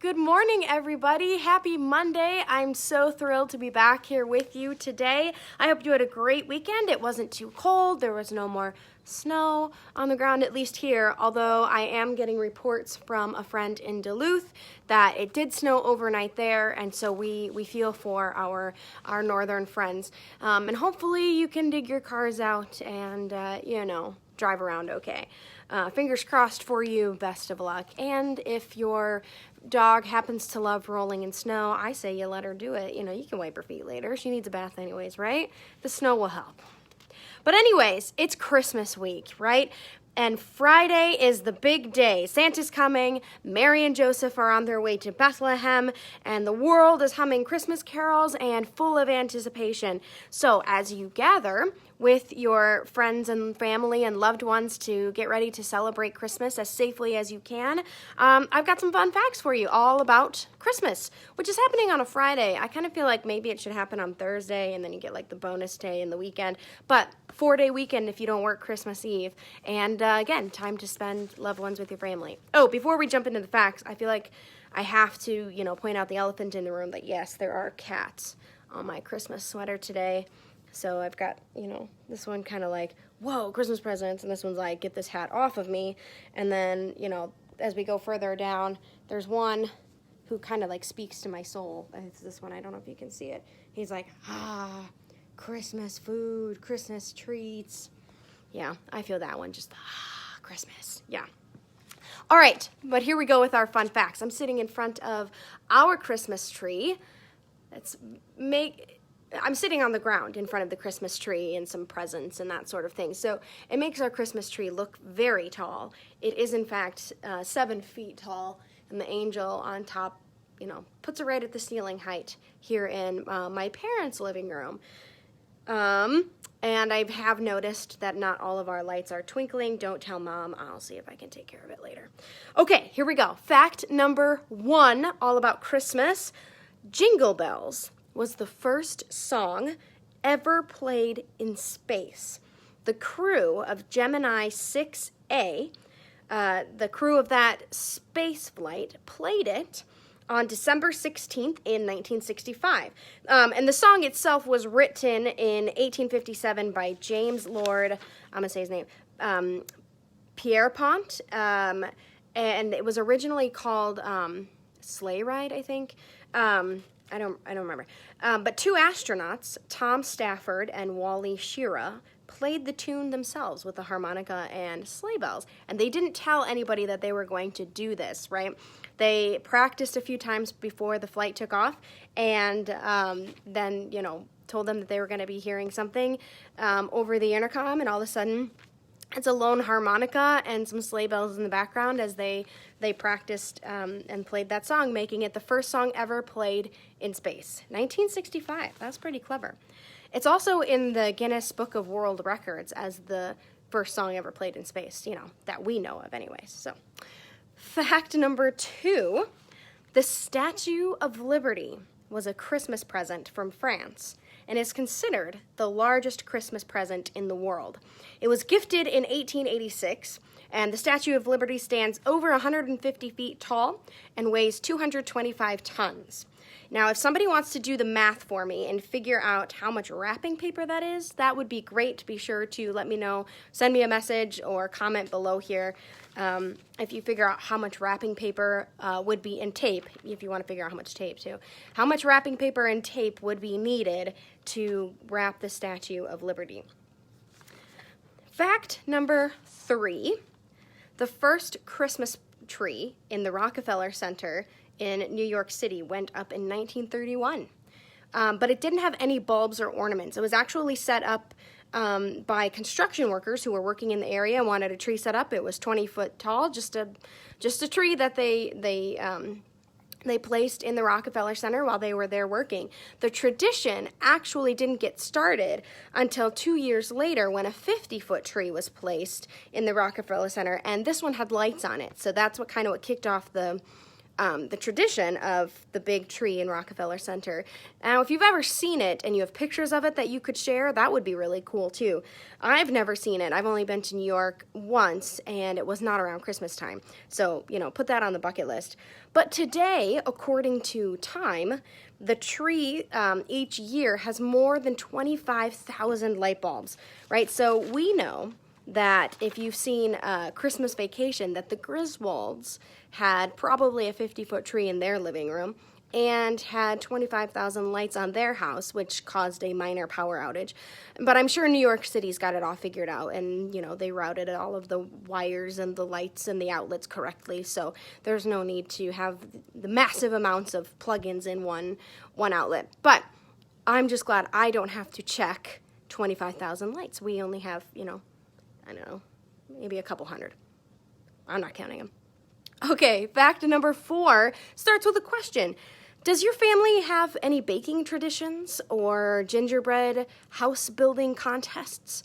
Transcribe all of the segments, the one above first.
Good morning, everybody. Happy Monday. I'm so thrilled to be back here with you today. I hope you had a great weekend. It wasn't too cold. There was no more snow on the ground, at least here, although I am getting reports from a friend in Duluth that it did snow overnight there, and so we feel for our northern friends. And hopefully you can dig your cars out and, drive around okay. Fingers crossed for you. Best of luck. And if your dog happens to love rolling in snow, I say you let her do it. You can wipe her feet later. She needs a bath anyways, right? The snow will help. But anyways, it's Christmas week, right? And Friday is the big day. Santa's coming, Mary and Joseph are on their way to Bethlehem, and the world is humming Christmas carols and full of anticipation. So as you gather with your friends and family and loved ones to get ready to celebrate Christmas as safely as you can, I've got some fun facts for you all about Christmas, which is happening on a Friday. I kind of feel like maybe it should happen on Thursday, and then you get like the bonus day and the weekend. But 4-day weekend if you don't work Christmas Eve. And again, time to spend loved ones with your family. Oh, before we jump into the facts, I feel like I have to, point out the elephant in the room that yes, there are cats on my Christmas sweater today. So I've got, this one kind of like, whoa, Christmas presents, and this one's like, get this hat off of me. And then, as we go further down, there's one who kind of like speaks to my soul. It's this one, I don't know if you can see it. He's like, Christmas food, Christmas treats. Yeah, I feel that one, just Christmas. Yeah. All right, but here we go with our fun facts. I'm sitting in front of our Christmas tree. I'm sitting on the ground in front of the Christmas tree and some presents and that sort of thing. So it makes our Christmas tree look very tall. It is, in fact, 7 feet tall, and the angel on top, puts it right at the ceiling height here in my parents' living room. And I have noticed that not all of our lights are twinkling. Don't tell Mom. I'll see if I can take care of it later. Okay, here we go. Fact number 1, all about Christmas. Jingle Bells was the first song ever played in space. The crew of Gemini 6A, the crew of that space flight, played it on December 16th in 1965. And the song itself was written in 1857 by James Lord, I'm going to say his name, Pierpont, and it was originally called Sleigh Ride, I think. I don't remember. But 2 astronauts, Tom Stafford and Wally Schirra, played the tune themselves with the harmonica and sleigh bells. And they didn't tell anybody that they were going to do this, right? They practiced a few times before the flight took off, and then, told them that they were going to be hearing something over the intercom, and all of a sudden, it's a lone harmonica and some sleigh bells in the background as they practiced and played that song, making it the first song ever played in space. 1965. That's pretty clever. It's also in the Guinness Book of World Records as the first song ever played in space, that we know of anyways. So, fact number 2, the Statue of Liberty was a Christmas present from France and is considered the largest Christmas present in the world. It was gifted in 1886, and the Statue of Liberty stands over 150 feet tall and weighs 225 tons. Now, if somebody wants to do the math for me and figure out how much wrapping paper that is, that would be great. Be sure to let me know. Send me a message or comment below here if you figure out how much wrapping paper would be in tape, if you want to figure out how much tape too. How much wrapping paper and tape would be needed to wrap the Statue of Liberty? Fact number 3, the first Christmas tree in the Rockefeller Center in New York City went up in 1931. But it didn't have any bulbs or ornaments. It was actually set up by construction workers who were working in the area and wanted a tree set up. It was 20 foot tall, just a tree that they placed in the Rockefeller Center while they were there working. The tradition actually didn't get started until 2 years later when a 50-foot tree was placed in the Rockefeller Center, and this one had lights on it. So that's what kicked off the the tradition of the big tree in Rockefeller Center. Now, if you've ever seen it and you have pictures of it that you could share, that would be really cool too. I've never seen it. I've only been to New York once, and it was not around Christmas time. So, put that on the bucket list. But today, according to Time, the tree each year has more than 25,000 light bulbs, right? So we know that if you've seen Christmas Vacation, that the Griswolds had probably a 50-foot tree in their living room and had 25,000 lights on their house, which caused a minor power outage. But I'm sure New York City's got it all figured out, and, they routed all of the wires and the lights and the outlets correctly, so there's no need to have the massive amounts of plugins in one outlet. But I'm just glad I don't have to check 25,000 lights. We only have, I don't know, maybe a couple hundred. I'm not counting them. Okay, fact number 4 starts with a question. Does your family have any baking traditions or gingerbread house building contests?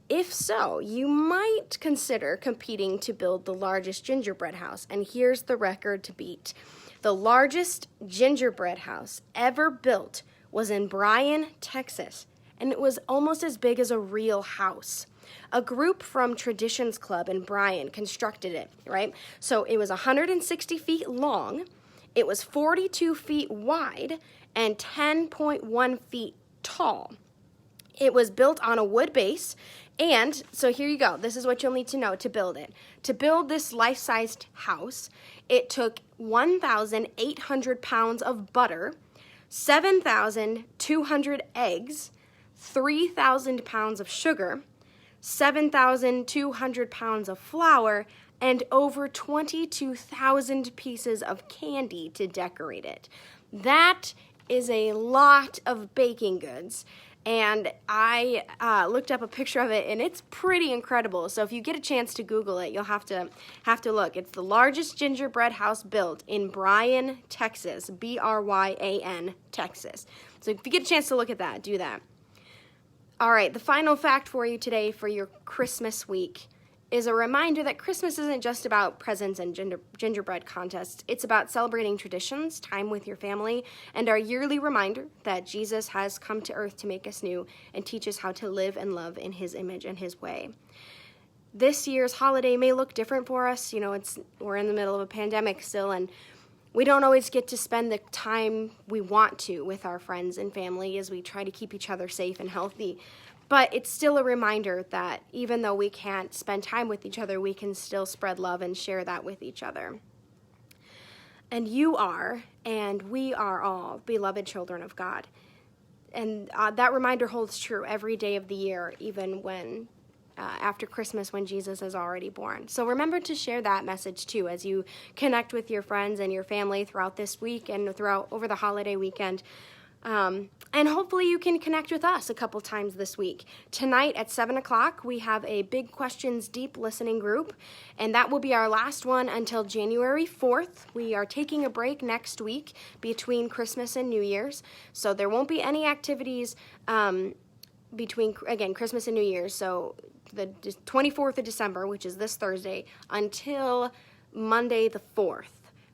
If so, you might consider competing to build the largest gingerbread house. And here's the record to beat. The largest gingerbread house ever built was in Bryan, Texas, and it was almost as big as a real house. A group from Traditions Club in Bryan constructed it, right? So it was 160 feet long, it was 42 feet wide, and 10.1 feet tall. It was built on a wood base, and so here you go. This is what you'll need to know to build it. To build this life-sized house, it took 1,800 pounds of butter, 7,200 eggs, 3,000 pounds of sugar, 7,200 pounds of flour, and over 22,000 pieces of candy to decorate it. That is a lot of baking goods, and I looked up a picture of it, and it's pretty incredible. So if you get a chance to Google it, you'll have to look. It's the largest gingerbread house built in Bryan, Texas, Bryan, Texas. So if you get a chance to look at that, do that. All right, the final fact for you today for your Christmas week is a reminder that Christmas isn't just about presents and gingerbread contests. It's about celebrating traditions, time with your family, and our yearly reminder that Jesus has come to earth to make us new and teach us how to live and love in his image and his way. This year's holiday may look different for us. We're in the middle of a pandemic still, and we don't always get to spend the time we want to with our friends and family as we try to keep each other safe and healthy. But it's still a reminder that even though we can't spend time with each other, we can still spread love and share that with each other. And you are, and we are all beloved children of God. And that reminder holds true every day of the year, even when after Christmas when Jesus is already born. So remember to share that message too as you connect with your friends and your family throughout this week and over the holiday weekend. And hopefully you can connect with us a couple times this week. Tonight at 7 o'clock, we have a Big Questions Deep listening group, and that will be our last one until January 4th. We are taking a break next week between Christmas and New Year's, so there won't be any activities between, again, Christmas and New Year's. So the 24th of December, which is this Thursday, until Monday the 4th.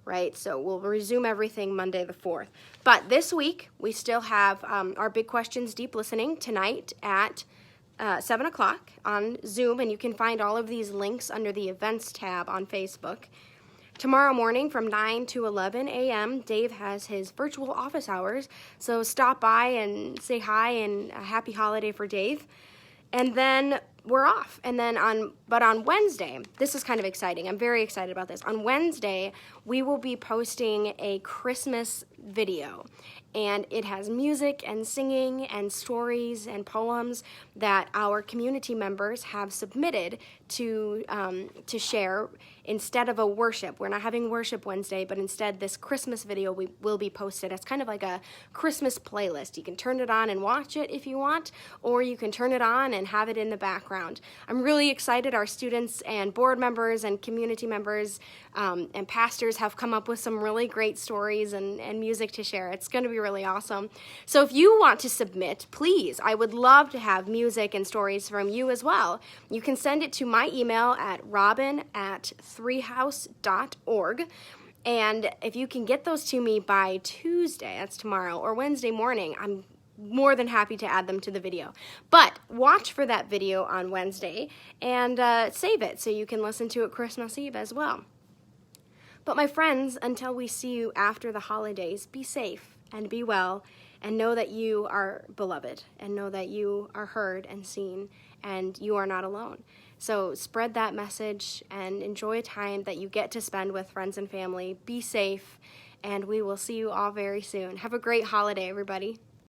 Right, so we'll resume everything Monday the 4th. But this week, we still have our Big Questions Deep Listening tonight at 7 o'clock on Zoom, and you can find all of these links under the Events tab on Facebook. Tomorrow morning from 9 to 11 a.m., Dave has his virtual office hours, so stop by and say hi and a happy holiday for Dave. And then we're off. And then on Wednesday, this is kind of exciting. I'm very excited about this. On Wednesday, we will be posting a Christmas video. And it has music and singing and stories and poems that our community members have submitted to share instead of a worship. We're not having worship Wednesday, but instead this Christmas video will be posted as kind of like a Christmas playlist. You can turn it on and watch it if you want, or you can turn it on and have it in the background. I'm really excited. Our students and board members and community members and pastors have come up with some really great stories and music to share. It's going to be really awesome. So if you want to submit, please, I would love to have music and stories from you as well. You can send it to my email at robin@threehouse.org. And if you can get those to me by Tuesday, that's tomorrow, or Wednesday morning, I'm more than happy to add them to the video. But watch for that video on Wednesday and save it so you can listen to it Christmas Eve as well. But my friends, until we see you after the holidays, be safe and be well, and know that you are beloved, and know that you are heard and seen, and you are not alone. So spread that message and enjoy a time that you get to spend with friends and family. Be safe, and we will see you all very soon. Have a great holiday, everybody.